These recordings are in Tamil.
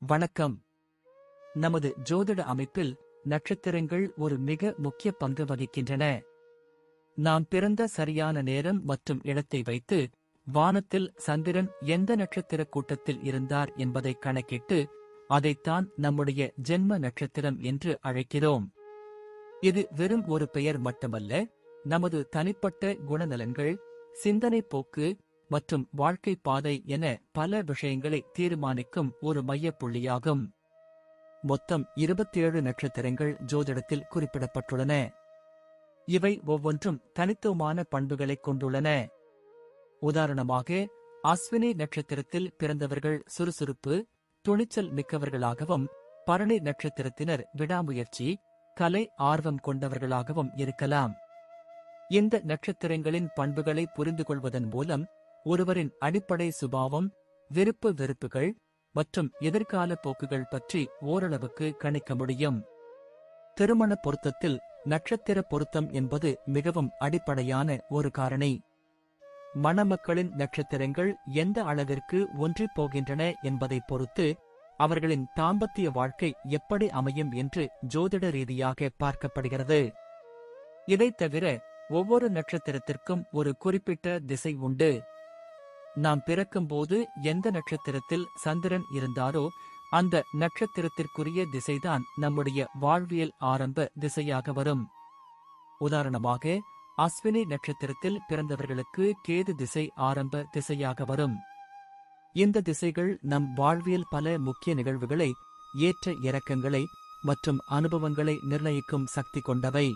வணக்கம். நமது ஜோதிட அமைப்பில் நட்சத்திரங்கள் ஒரு மிக முக்கிய பங்கு வகிக்கின்றன. நாம் பிறந்த சரியான நேரம் மற்றும் இடத்தை வைத்து வானத்தில் சந்திரன் எந்த நட்சத்திர கூட்டத்தில் இருந்தார் என்பதை கணக்கிட்டு அதைத்தான் நம்முடைய ஜென்ம நட்சத்திரம் என்று அழைக்கிறோம். இது வெறும் ஒரு பெயர் மட்டுமல்ல, நமது தனிப்பட்ட குணநலன்கள், சிந்தனை போக்கு மற்றும் வாழ்க்கை பாதை என பல விஷயங்களை தீர்மானிக்கும் ஒரு மையப்புள்ளியாகும். மொத்தம் 27 நட்சத்திரங்கள் ஜோதிடத்தில் குறிப்பிடப்பட்டுள்ளன. இவை ஒவ்வொன்றும் தனித்துவமான பண்புகளைக் கொண்டுள்ளன. உதாரணமாக, அஸ்வினி நட்சத்திரத்தில் பிறந்தவர்கள் சுறுசுறுப்பு, துணிச்சல் மிக்கவர்களாகவும், பரணி நட்சத்திரத்தினர் விடாமுயற்சி, கலை ஆர்வம் கொண்டவர்களாகவும் இருக்கலாம். இந்த நட்சத்திரங்களின் பண்புகளை புரிந்து கொள்வதன் மூலம் ஒருவரின் அடிப்படை சுபாவம், விருப்பு வெறுப்புகள் மற்றும் எதிர்கால போக்குகள் பற்றி ஓரளவுக்கு கணிக்க முடியும். திருமண பொருத்தத்தில் நட்சத்திர பொருத்தம் என்பது மிகவும் அடிப்படையான ஒரு காரணி. மணமக்களின் நட்சத்திரங்கள் எந்த அளவிற்கு ஒன்றிப் போகின்றன என்பதை பொறுத்து அவர்களின் தாம்பத்திய வாழ்க்கை எப்படி அமையும் என்று ஜோதிட ரீதியாக பார்க்கப்படுகிறது. இதைத் தவிர ஒவ்வொரு நட்சத்திரத்திற்கும் ஒரு குறிப்பிட்ட திசை உண்டு. நாம் பிறக்கும்போது எந்த நட்சத்திரத்தில் சந்திரன் இருந்தாரோ அந்த நட்சத்திரத்திற்குரிய திசைதான் நம்முடைய வாழ்வியல் ஆரம்ப திசையாக வரும். உதாரணமாக, அஸ்வினி நட்சத்திரத்தில் பிறந்தவர்களுக்கு கேது திசை ஆரம்ப திசையாக வரும். இந்த திசைகள் நம் வாழ்வியல் பல முக்கிய நிகழ்வுகளை, ஏற்ற இறக்கங்களை மற்றும் அனுபவங்களை நிர்ணயிக்கும் சக்தி கொண்டவை.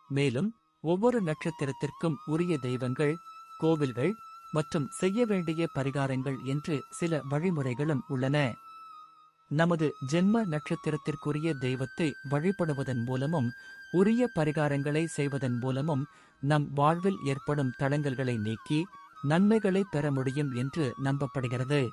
மேலும் ஒவ்வொரு நட்சத்திரத்திற்கும் உரிய தெய்வங்கள், கோவில்கள் மற்றும் செய்ய வேண்டிய பரிகாரங்கள் என்று சில வழிமுறைகளும் உள்ளன. நமது ஜென்ம நட்சத்திரத்திற்குரிய தெய்வத்தை வழிபடுவதன் மூலமும் உரிய பரிகாரங்களை செய்வதன் மூலமும் நம் வாழ்வில் ஏற்படும் தடங்கல்களை நீக்கி நன்மைகளை பெற முடியும் என்று நம்பப்படுகிறது.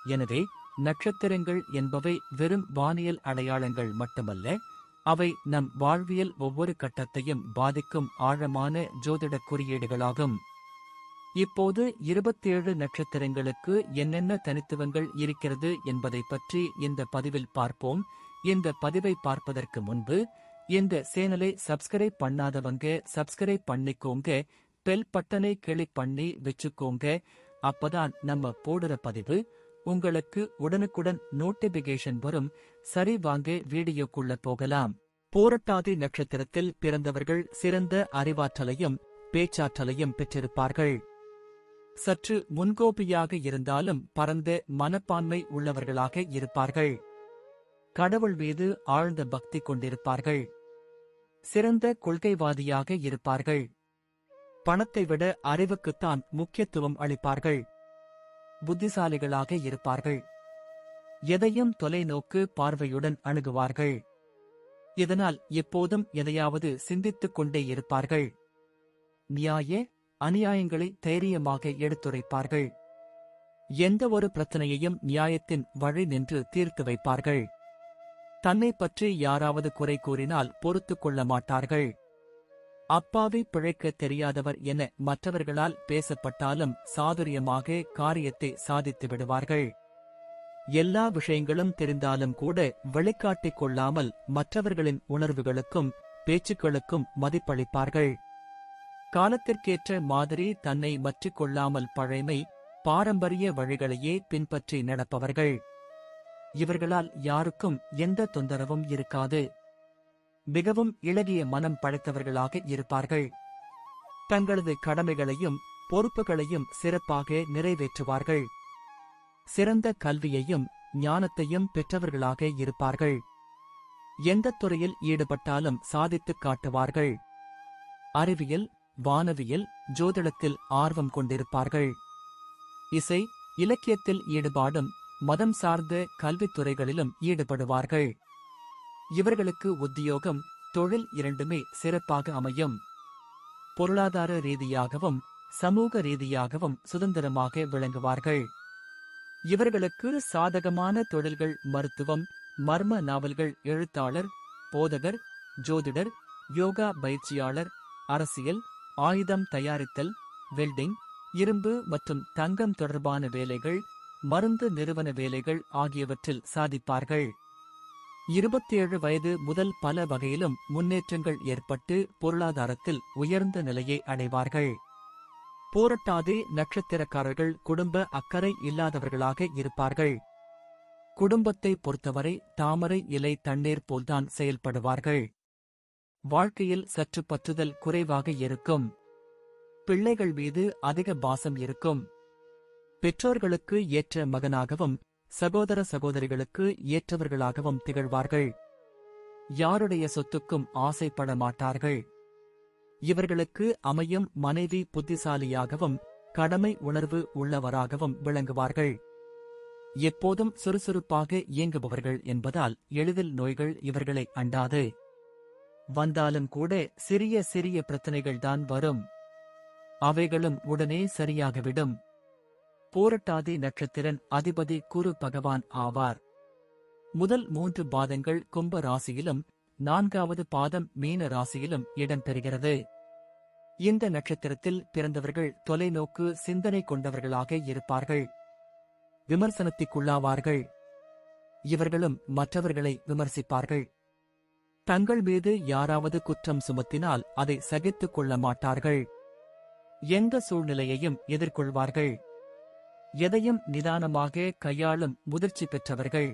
எனவே நட்சத்திரங்கள் என்பவை வெறும் வானியல் அடையாளங்கள் மட்டுமல்ல, அவை நம் வாழ்வியல் ஒவ்வொரு கட்டத்தையும் பாதிக்கும் ஆழமான ஜோதிட குறியீடுகளாகும். இப்போது 27 நட்சத்திரங்களுக்கு என்னென்ன தனித்துவங்கள் இருக்கிறது என்பதை பற்றி இந்த பதிவில் பார்ப்போம். இந்த பதிவை பார்ப்பதற்கு முன்பு இந்த சேனலை சப்ஸ்கிரைப் பண்ணாதவங்க சப்ஸ்கிரைப் பண்ணிக்கோங்க, பெல் பட்டனை கிளிக் பண்ணி வச்சுக்கோங்க. அப்பதான் நம்ம போடுற பதிவு உங்களுக்கு உடனுக்குடன் நோட்டிபிகேஷன் வரும். சரி, வாங்க வீடியோக்குள்ள போகலாம். பூரட்டாதி நட்சத்திரத்தில் பிறந்தவர்கள் சிறந்த அறிவாற்றலையும் பேச்சாற்றலையும் பெற்றிருப்பார்கள். சற்று முன்கோபியாக இருந்தாலும் பரந்த மனப்பான்மை உள்ளவர்களாக இருப்பார்கள். கடவுள் மீது ஆழ்ந்த பக்தி கொண்டிருப்பார்கள். சிறந்த கொள்கைவாதியாக இருப்பார்கள். பணத்தை விட அறிவுக்குத்தான் முக்கியத்துவம் அளிப்பார்கள். புத்திசாலிகளாக இருப்பார்கள். எதையும் தொலைநோக்கு பார்வையுடன் அணுகுவார்கள். இதனால் எப்போதும் எதையாவது சிந்தித்துக் கொண்டே இருப்பார்கள். நியாய அநியாயங்களை தைரியமாக எடுத்துரைப்பார்கள். எந்த ஒரு பிரச்சனையையும் நியாயத்தின் வழி நின்று தீர்த்து வைப்பார்கள். தன்னை பற்றி யாராவது குறை கூறினால் பொறுத்துக் கொள்ள மாட்டார்கள். அப்பாவி பிழைக்க தெரியாதவர் என மற்றவர்களால் பேசப்பட்டாலும் சாதுரியமாக காரியத்தை சாதித்து விடுவார்கள். எல்லா விஷயங்களும் தெரிந்தாலும் கூட வெளிக்காட்டிக் கொள்ளாமல் மற்றவர்களின் உணர்வுகளுக்கும் பேச்சுக்களுக்கும் மதிப்பளிப்பார்கள். காலத்திற்கேற்ற மாதிரி தன்னை மற்றிக் கொள்ளாமல் பழைமை, பாரம்பரிய வழிகளையே பின்பற்றி நடப்பவர்கள். இவர்களால் யாருக்கும் எந்த தொந்தரவும் இருக்காது. மிகவும் இளகிய மனம் படைத்தவர்களாக இருப்பார்கள். தங்களது கடமைகளையும் பொறுப்புகளையும் சிறப்பாக நிறைவேற்றுவார்கள். சிறந்த கல்வியையும் ஞானத்தையும் பெற்றவர்களாக இருப்பார்கள். எந்த துறையில் ஈடுபட்டாலும் சாதித்துக் காட்டுவார்கள். அறிவியல், வானவியல், ஜோதிடத்தில் ஆர்வம் கொண்டிருப்பார்கள். இசை, இலக்கியத்தில் ஈடுபாடும் மதம் சார்ந்த கல்வித்துறைகளிலும் ஈடுபடுவார்கள். இவர்களுக்கு உத்தியோகம், தொழில் இரண்டுமே சிறப்பாக அமையும். பொருளாதார ரீதியாகவும் சமூக ரீதியாகவும் சுதந்திரமாக விளங்குவார்கள். இவர்களுக்கு சாதகமான தொழில்கள் மருத்துவம், மர்ம நாவல்கள், எழுத்தாளர், போதகர், ஜோதிடர், யோகா பயிற்சியாளர், அரசியல், ஆயுதம் தயாரித்தல், வெல்டிங், இரும்பு மற்றும் தங்கம் தொடர்பான வேலைகள், மருந்து நிறுவன வேலைகள் ஆகியவற்றில் சாதிப்பார்கள். 27 வயது முதல் பல வகையிலும் முன்னேற்றங்கள் ஏற்பட்டு பொருளாதாரத்தில் உயர்ந்த நிலையை அடைவார்கள். பூரட்டாதி நட்சத்திரக்காரர்கள் குடும்ப அக்கறை இல்லாதவர்களாக இருப்பார்கள். குடும்பத்தை பொறுத்தவரை தாமரை இலை தண்ணீர் போல்தான் செயல்படுவார்கள். வாழ்க்கையில் சற்று பற்றுதல் குறைவாக இருக்கும். பிள்ளைகள் மீது அதிக பாசம் இருக்கும். பெற்றோர்களுக்கு ஏற்ற மகனாகவும் சகோதர சகோதரிகளுக்கு ஏற்றவர்களாகவும் திகழ்வார்கள். யாருடைய சொத்துக்கும் ஆசைப்பட மாட்டார்கள். இவர்களுக்கு அமையும் மனைவி புத்திசாலியாகவும் கடமை உணர்வு உள்ளவராகவும் விளங்குவார்கள். எப்போதும் சுறுசுறுப்பாக இயங்குபவர்கள் என்பதால் எளிதில் நோய்கள் இவர்களை அண்டாது. வந்தாலும் கூட சிறிய சிறிய பிரச்சனைகள்தான் வரும். அவைகளும் உடனே சரியாகிவிடும். பூரட்டாதி நட்சத்திரன் அதிபதி குரு பகவான் ஆவார். முதல் 3 பாதங்கள் கும்ப ராசியிலும் 4வது பாதம் மீன ராசியிலும் இடம்பெறுகிறது. இந்த நட்சத்திரத்தில் பிறந்தவர்கள் தொலைநோக்கு சிந்தனை கொண்டவர்களாக இருப்பார்கள். விமர்சனத்திற்குள்ளாவார்கள். இவர்களும் மற்றவர்களை விமர்சிப்பார்கள். தங்கள் மீது யாராவது குற்றம் சுமத்தினால் அதை சகித்துக் கொள்ள மாட்டார்கள். எந்த சூழ்நிலையையும் எதிர்கொள்வார்கள். எதையும் நிதானமாக கையாளும் முதிர்ச்சி பெற்றவர்கள்.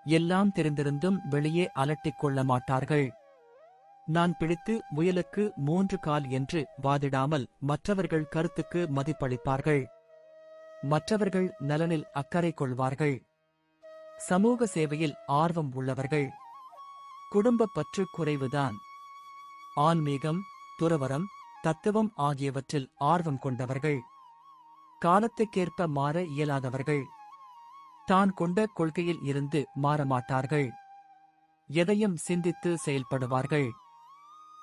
எல்லாம் தெரிந்திருந்தும் வெளியே அலட்டிக் கொள்ள மாட்டார்கள். நான் பிடித்து முயலுக்கு 3 கால் என்று வாதிடாமல் மற்றவர்கள் கருத்துக்கு மதிப்பளிப்பார்கள். மற்றவர்கள் நலனில் அக்கறை கொள்வார்கள். சமூக சேவையில் ஆர்வம் உள்ளவர்கள். குடும்ப பற்று குறைவுதான். ஆன்மீகம், துறவறம், தத்துவம் ஆகியவற்றில் ஆர்வம் கொண்டவர்கள். காலத்துக்கேற்ப மாற இயலாதவர்கள். தான் கொண்ட கொள்கையில் இருந்து மாறமாட்டார்கள். எதையும் சிந்தித்து செயல்படுவார்கள்.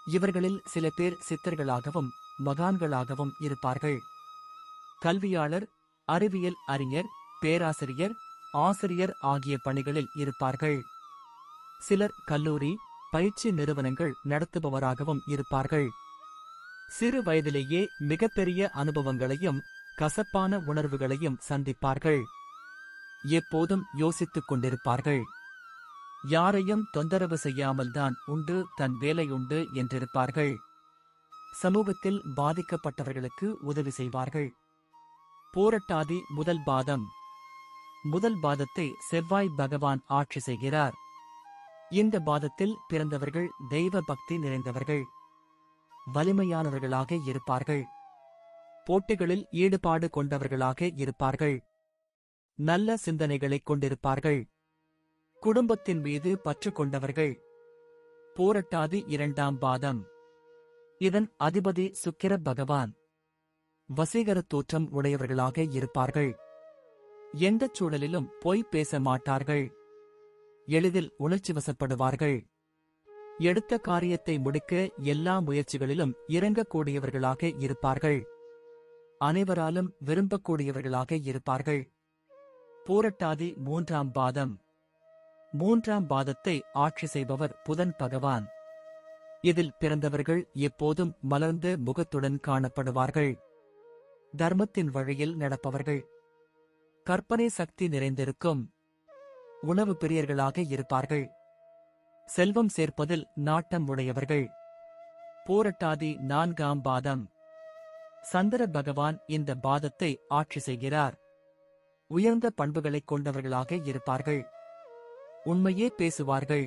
இவர்களில் சில பேர் சித்தர்களாகவும் மகான்களாகவும் இருப்பார்கள். கல்வியாளர், அறிவியல் அறிஞர், பேராசிரியர், ஆசிரியர் ஆகிய பணிகளில் இருப்பார்கள். சிலர் கல்லூரி, பயிற்சி நிறுவனங்கள் நடத்துபவராகவும் இருப்பார்கள். சிறு வயதிலேயே மிகப்பெரிய அனுபவங்களையும் கசப்பான உணர்வுகளையும் சந்திப்பார்கள். எப்போதும் யோசித்துக் கொண்டிருப்பார்கள். யாரையும் தொந்தரவு செய்யாமல்தான் உண்டு தன் வேலையுண்டு என்றிருப்பார்கள். சமூகத்தில் பாதிக்கப்பட்டவர்களுக்கு உதவி செய்வார்கள். பூரட்டாதி முதல் பாதம். முதல் பாதத்தை செவ்வாய் பகவான் ஆட்சி செய்கிறார். இந்த பாதத்தில் பிறந்தவர்கள் தெய்வ பக்தி நிறைந்தவர்கள். வலிமையானவர்களாக இருப்பார்கள். போட்டிகளில் ஈடுபாடு கொண்டவர்களாக இருப்பார்கள். நல்ல சிந்தனைகளைக் கொண்டிருப்பார்கள். குடும்பத்தின் மீது பற்று கொண்டவர்கள். பூரட்டாதி 2ஆம் பாதம். இதன் அதிபதி சுக்கிர பகவான். வசீகர தோற்றம் உடையவர்களாக இருப்பார்கள். எந்தச் சூழலிலும் பொய் பேச மாட்டார்கள். எளிதில் உணர்ச்சி வசப்படுவார்கள். எடுத்த காரியத்தை முடிக்க எல்லா முயற்சிகளிலும் இறங்கக்கூடியவர்களாக இருப்பார்கள். அனைவராலும் விரும்பக்கூடியவர்களாக இருப்பார்கள். பூரட்டாதி 3ஆம் பாதம். 3ஆம் பாதத்தை ஆட்சி செய்பவர் புதன் பகவான். இதில் பிறந்தவர்கள் எப்போதும் மலர்ந்த முகத்துடன் காணப்படுவார்கள். தர்மத்தின் வழியில் நடப்பவர்கள். கற்பனை சக்தி நிறைந்திருக்கும். உணவு பிரியர்களாக இருப்பார்கள். செல்வம் சேர்ப்பதில் நாட்டம் உடையவர்கள். பூரட்டாதி 4ஆம் பாதம். சந்திர பகவான் இந்த பாதத்தை ஆட்சி செய்கிறார். உயர்ந்த பண்புகளைக் கொண்டவர்களாக இருப்பார்கள். உண்மையே பேசுவார்கள்.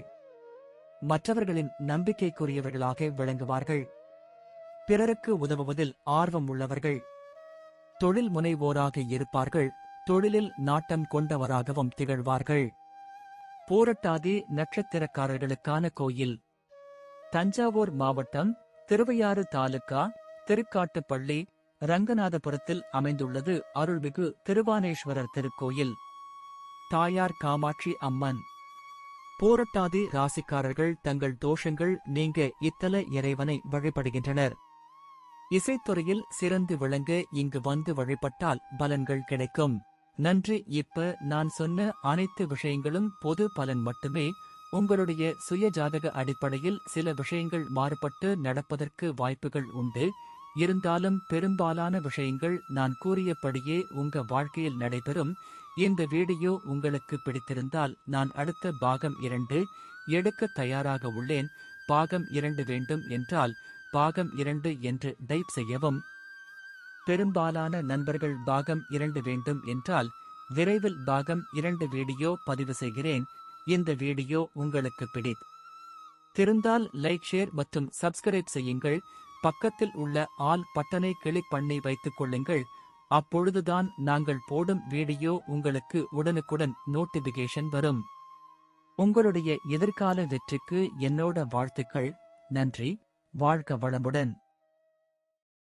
மற்றவர்களின் நம்பிக்கைக்குரியவர்களாக விளங்குவார்கள். பிறருக்கு உதவுவதில் ஆர்வம் உள்ளவர்கள். தொழில் முனைவோராக இருப்பார்கள். தொழிலில் நாட்டம் கொண்டவராகவும் திகழ்வார்கள். பூரட்டாதி நட்சத்திரக்காரர்களுக்கான கோயில். தஞ்சாவூர் மாவட்டம், திருவையாறு தாலுகா, திருக்காட்டுப்பள்ளி, ரங்கநாதபுரத்தில் அமைந்துள்ளது அருள்மிகு திருவானேஸ்வரர் திருக்கோயில். தாயார் காமாட்சி அம்மன். பூரட்டாதி ராசிக்காரர்கள் தங்கள் தோஷங்கள் நீங்க இத்தல இறைவனை வழிபடுகின்றனர். இசைத்துறையில் சிறந்து விளங்க இங்கு வந்து வழிபட்டால் பலன்கள் கிடைக்கும். நன்றி. இப்ப நான் சொன்ன அனைத்து விஷயங்களும் பொது பலன் மட்டுமே. உங்களுடைய சுய ஜாதக அடிப்படையில் சில விஷயங்கள் மாறுபட்டு நடப்பதற்கு வாய்ப்புகள் உண்டு. இருந்தாலும் பெரும்பாலான விஷயங்கள் நான் கூறியபடியே உங்க வாழ்க்கையில் நடைபெறும். இந்த வீடியோ உங்களுக்கு பிடித்திருந்தால் நான் அடுத்த பாகம் 2 எடுக்க தயாராக உள்ளேன். பாகம் 2 வேண்டும் என்றால் பாகம் 2 என்று டைப் செய்யவும். பெரும்பாலான நண்பர்கள் பாகம் 2 வேண்டும் என்றால் விரைவில் பாகம் 2 வீடியோ பதிவு செய்கிறேன். இந்த வீடியோ உங்களுக்கு பிடித்திருந்தால் லைக், ஷேர் மற்றும் சப்ஸ்கிரைப் செய்யுங்கள். பக்கத்தில் உள்ள ஆல் பட்டனை கிளிக் பண்ணி வைத்துக் கொள்ளுங்கள். அப்பொழுதுதான் நாங்கள் போடும் வீடியோ உங்களுக்கு உடனுக்குடன் நோட்டிபிகேஷன் வரும். உங்களுடைய எதிர்கால வெற்றிக்கு என்னோட வாழ்த்துக்கள். நன்றி. வாழ்க வளமுடன்.